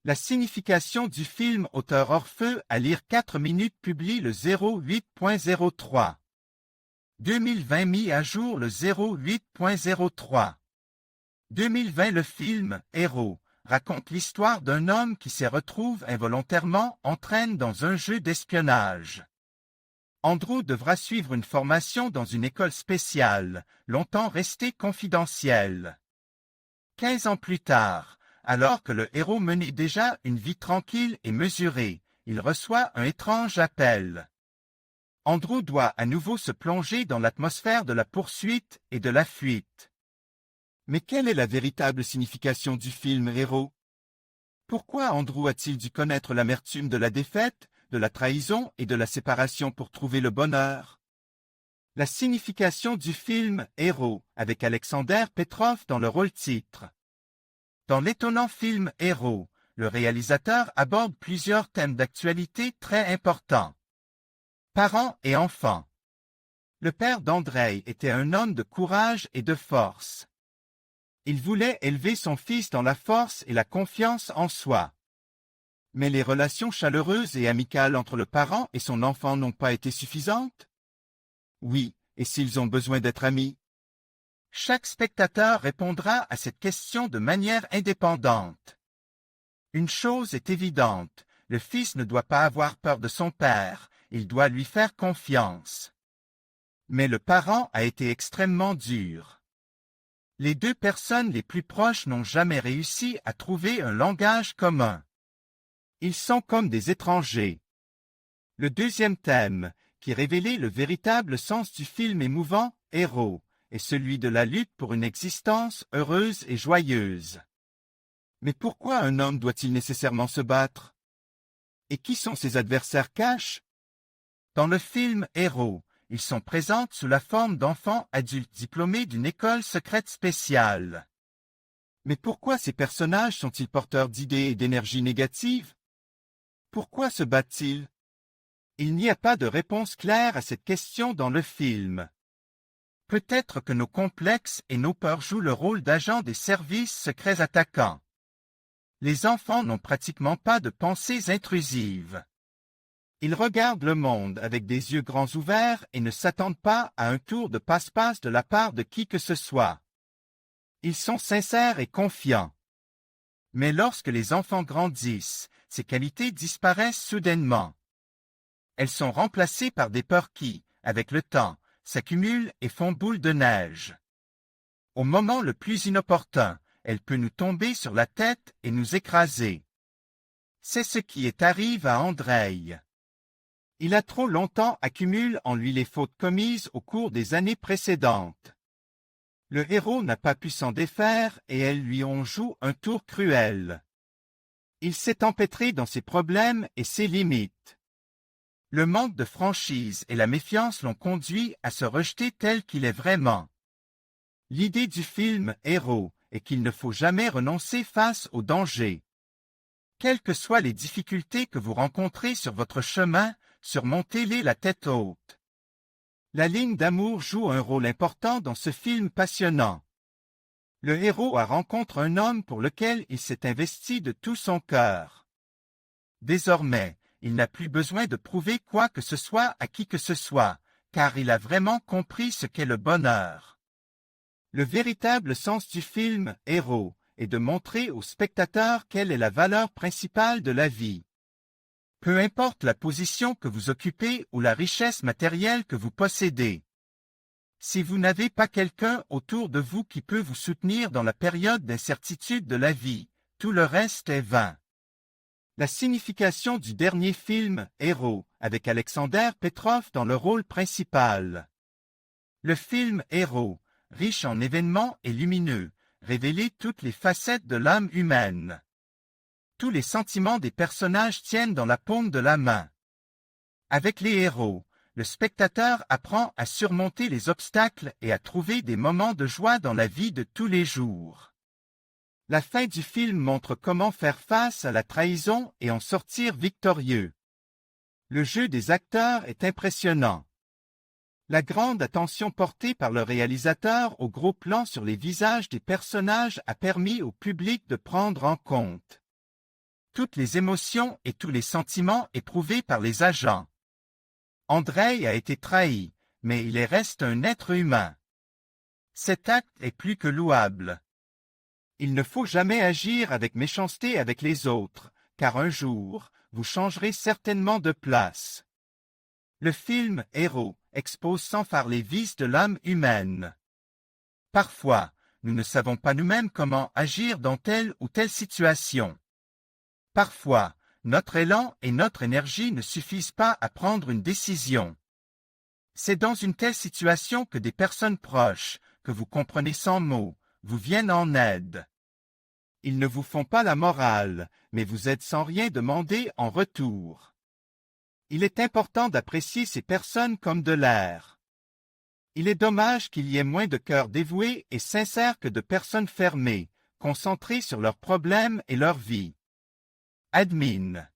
La signification du film Auteur Orfeu à lire 4 minutes publie le 08.03. 2020 mis à jour le 08.03. 2020 le film Héros raconte l'histoire d'un homme qui se retrouve involontairement entraîné dans un jeu d'espionnage. Andrew devra suivre une formation dans une école spéciale, longtemps restée confidentielle. 15 ans plus tard, alors que le héros menait déjà une vie tranquille et mesurée, il reçoit un étrange appel. Andrew doit à nouveau se plonger dans l'atmosphère de la poursuite et de la fuite. Mais quelle est la véritable signification du film Héros? Pourquoi Andrew a-t-il dû connaître l'amertume de la défaite, de la trahison et de la séparation pour trouver le bonheur? La signification du film Héros, avec Alexander Petrov dans le rôle-titre. Dans l'étonnant film Héros, le réalisateur aborde plusieurs thèmes d'actualité très importants. Parents et enfants. Le père d'Andrei était un homme de courage et de force. Il voulait élever son fils dans la force et la confiance en soi. Mais les relations chaleureuses et amicales entre le parent et son enfant n'ont pas été suffisantes? Oui, et s'ils ont besoin d'être amis? Chaque spectateur répondra à cette question de manière indépendante. Une chose est évidente, le fils ne doit pas avoir peur de son père, il doit lui faire confiance. Mais le parent a été extrêmement dur. Les deux personnes les plus proches n'ont jamais réussi à trouver un langage commun. Ils sont comme des étrangers. Le deuxième thème, qui révélait le véritable sens du film émouvant, Héros, est celui de la lutte pour une existence heureuse et joyeuse. Mais pourquoi un homme doit-il nécessairement se battre? Et qui sont ses adversaires cachés? Dans le film Héros, ils sont présents sous la forme d'enfants adultes diplômés d'une école secrète spéciale. Mais pourquoi ces personnages sont-ils porteurs d'idées et d'énergie négatives? Pourquoi se battent-ils? Il n'y a pas de réponse claire à cette question dans le film. Peut-être que nos complexes et nos peurs jouent le rôle d'agents des services secrets attaquants. Les enfants n'ont pratiquement pas de pensées intrusives. Ils regardent le monde avec des yeux grands ouverts et ne s'attendent pas à un tour de passe-passe de la part de qui que ce soit. Ils sont sincères et confiants. Mais lorsque les enfants grandissent, ces qualités disparaissent soudainement. Elles sont remplacées par des peurs qui, avec le temps, s'accumulent et font boule de neige. Au moment le plus inopportun, elle peut nous tomber sur la tête et nous écraser. C'est ce qui est arrivé à Andrei. Il a trop longtemps accumulé en lui les fautes commises au cours des années précédentes. Le héros n'a pas pu s'en défaire et elles lui ont joué un tour cruel. Il s'est empêtré dans ses problèmes et ses limites. Le manque de franchise et la méfiance l'ont conduit à se rejeter tel qu'il est vraiment. L'idée du film Héros est qu'il ne faut jamais renoncer face au danger. Quelles que soient les difficultés que vous rencontrez sur votre chemin, surmontez-les la tête haute. La ligne d'amour joue un rôle important dans ce film passionnant. Le héros rencontre un homme pour lequel il s'est investi de tout son cœur. Désormais, il n'a plus besoin de prouver quoi que ce soit à qui que ce soit, car il a vraiment compris ce qu'est le bonheur. Le véritable sens du film Héros est de montrer au spectateur quelle est la valeur principale de la vie. Peu importe la position que vous occupez ou la richesse matérielle que vous possédez. Si vous n'avez pas quelqu'un autour de vous qui peut vous soutenir dans la période d'incertitude de la vie, tout le reste est vain. La signification du dernier film Héros, avec Alexander Petrov dans le rôle principal. Le film Héros, riche en événements et lumineux, révélait toutes les facettes de l'âme humaine. Tous les sentiments des personnages tiennent dans la paume de la main. Avec les héros, le spectateur apprend à surmonter les obstacles et à trouver des moments de joie dans la vie de tous les jours. La fin du film montre comment faire face à la trahison et en sortir victorieux. Le jeu des acteurs est impressionnant. La grande attention portée par le réalisateur au gros plan sur les visages des personnages a permis au public de prendre en compte toutes les émotions et tous les sentiments éprouvés par les agents. Andrei a été trahi, mais il reste un être humain. Cet acte est plus que louable. Il ne faut jamais agir avec méchanceté avec les autres, car un jour, vous changerez certainement de place. Le film Héros expose sans phare les vices de l'âme humaine. Parfois, nous ne savons pas nous-mêmes comment agir dans telle ou telle situation. Parfois, notre élan et notre énergie ne suffisent pas à prendre une décision. C'est dans une telle situation que des personnes proches, que vous comprenez sans mots, vous viennent en aide. Ils ne vous font pas la morale, mais vous aident sans rien demander en retour. Il est important d'apprécier ces personnes comme de l'air. Il est dommage qu'il y ait moins de cœurs dévoués et sincères que de personnes fermées, concentrées sur leurs problèmes et leur vie. Admin.